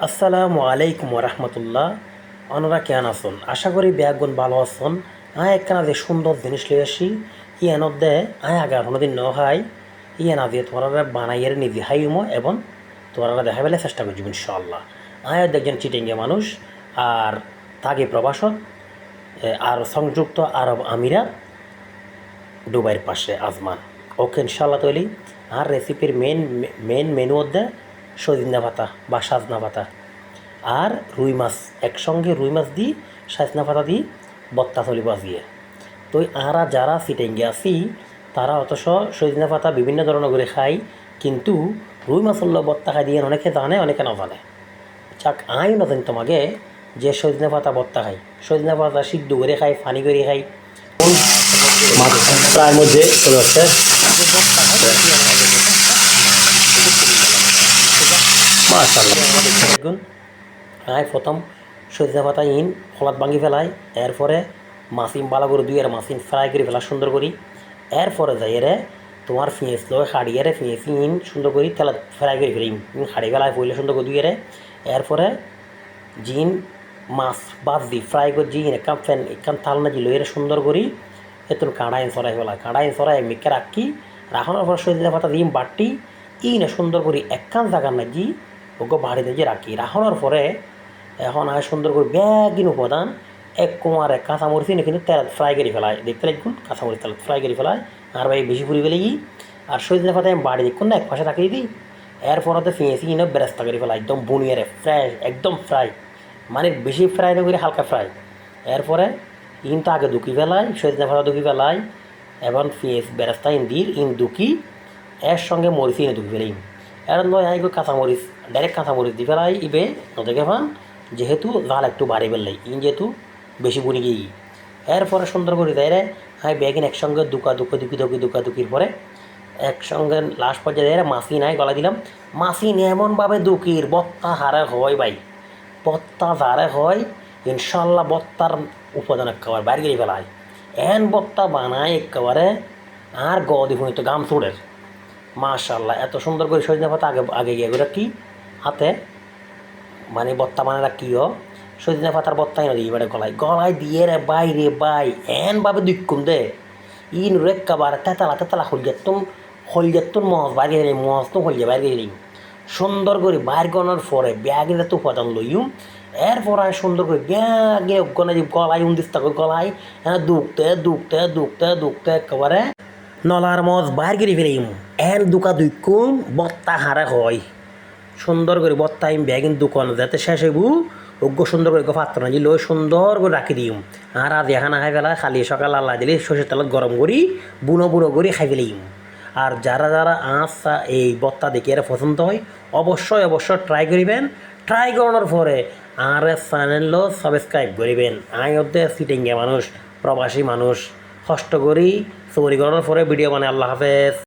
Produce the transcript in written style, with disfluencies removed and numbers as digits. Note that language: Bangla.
আসসালামু আলাইকুম রহমতুল্লাহ। অনরা কেন আসুন, আশা করি ব্যাগুন ভালো আসুন। একখানা যে সুন্দর জিনিস লিয়ে আসি ইয়ানোর দে আগে কোনোদিন ন খাই ইয়ানা দিয়ে তোমরা বানাইয়ের নিজে হাইমো এবং তোমরা দেখা পেলে চেষ্টা করছি ইনশাল্লাহ। দেখছেন চিটিঙ্গে মানুষ আর থাকি প্রবাসত আর সংযুক্ত আরব আমিরাত দুবাইয়ের পাশে আজমান। ওকে ইনশাল্লাহ তৈরি আর রেসিপির মেন মেনু দে সজিনা পাতা বা সাজনা পাতা আর রুই মাছ একসঙ্গে রুই মাছ দিই সাজনা পাতা দিই বত্তা চলিব আজিয়ে। তো আরা যারা সিটেঙ্গে আছি তারা অথচ সজনা পাতা বিভিন্ন ধরনের করে খাই, কিন্তু রুই মাছ বত্তা খাই দিয়ে অনেকে জানে অনেকে না জানে। যাক আই না জানি তোমাকে যে সজনা পাতা বত্তা খাই, সজনা পাতা সিদ্ধ করে খাই, ফানি করে খাই মাছ প্রায় মধ্যে চলে আসছে মাশাআল্লাহ। দেখুন প্রথম সজনা পাতা ইন হলাদ ভাঙি ফেলাই, এরপরে মাছিন ভালো করে দুই আর মাছিন ফ্রাই করে ফেলা সুন্দর করি। এরপরে যাই রে তোমার পেঁয়াজ লয় হাড়িয়ে রে পেঁয়াজ ইন সুন্দর করে তেলা ফ্রাই করে ফেলি হাড়ি ফেলাই পড়লে সুন্দর করে দুই রে। এরপরে জিন মাছ বাদ দি ফ্রাই করে জিন একখান থাল না দিল এর সুন্দর করি এত কাঁড়াইন সরাই ফেলা কাঁড়াইন সরাই মেখে রাখি রাখানোর পর সজনা পাতা দিন বাটি ই না সুন্দর করি একখান জায়গার না জি ওকে বাড়িতে যে রাখি রাখানোর পরে এখন আর সুন্দর করে ব্যাগিন উপাদান এক কুমার এক কাঁচামরিচ না কিন্তু তেল ফ্রাই করে ফেলায় দেখতে লাগুন কাঁচামরিচ তেল ফ্রাই করে ফেলায় আর ভাই বেশি পুরি ফেলে আর সজনা পাতা আমি বাড়ি দেখুন না এক পাশে রাখিয়ে দিই। এরপর তো পেঁয়াজি কিনে বেরেস্তা করে ফেলা একদম বুনিয়ে ফ্রাই একদম ফ্রাই মানে বেশি ফ্রাই না করে হালকা ফ্রাই। এরপরে ইনটা আগে দুকি ফেলাই সজনা পাতা দুকি ফেলাই এবং পেঁয়াজ বেরেস্তা ইন দুকি এর সঙ্গে মরিচ এনে দুকি ফেলাই এর নয় কাঁচামরিচ ডাইরেক্ট কাঁচামরিচ দি ফেলাই ইবে নদেকে ফান যেহেতু জাল একটু বাড়ি ফেললাই ইন যেহেতু বেশি বুনি গিয়ে এরপরে সুন্দর করে দেয় রে ব্যাগিন একসঙ্গে দুকির পরে একসঙ্গে লাস্ট পর্যায়ে দেয় মাছি নাই গলা দিলাম মাছিন এমনভাবে দুকির বত্তা হারে হয় ভাই বত্তা যারে হয় ইনশাল্লাহ বত্তার উপাদান একেবারে বাইরে গিয়ে ফেলায় এন বত্তা বানায় একেবারে আর গদি হুঁই তো গাম চুড়ের মাশাল্লাহ এত সুন্দর করে সজনা পাতা আগে গিয়ে করে কি হাতে মানে বত্তা মানে কিও সজনা পাতার বত্তাই না দিই এবারে গলায় দিয়ে রে বাই এনভাবে দুঃখুন দে ইন রেক্কাবার তেতালা হলজাতুন মজ বাইরে গেলি মজ তো হলজে বাইরে গেলি সুন্দর করে বাইর গনার পরে ব্যাগে তো উপাদান লইম এরপর আমি সুন্দর করে ব্যাগে গনে গলায় উন্দিস্তা করে গলায় দুকতে একেবারে নলার মজ বাইর করে ফেলিম এন দুঃখুন বত্তা হারে হয় সুন্দর করে বত্তা আমি ব্যাগিন দোকান যাতে শেষ হইব সুন্দর করে পাত্র না দিল সুন্দর করে রাখি দিম আর আজ এখানে খাই ফেলা খালি সকাল আল্লাহ দিলে সর্ষের তেলত গরম করি বুনো করে খাই ফেলিম। আর যারা আঁচা এই বত্তা দেখে এরা পছন্দ হয় অবশ্যই ট্রাই করিবেন। ট্রাই করানোর পরে আর চ্যানেল সাবস্ক্রাইব করিবেন। ওদের সিটিংয়ে মানুষ প্রবাসী মানুষ কষ্ট করি চুরি করানোর পরে ভিডিও বানায়। আল্লাহ হাফেজ।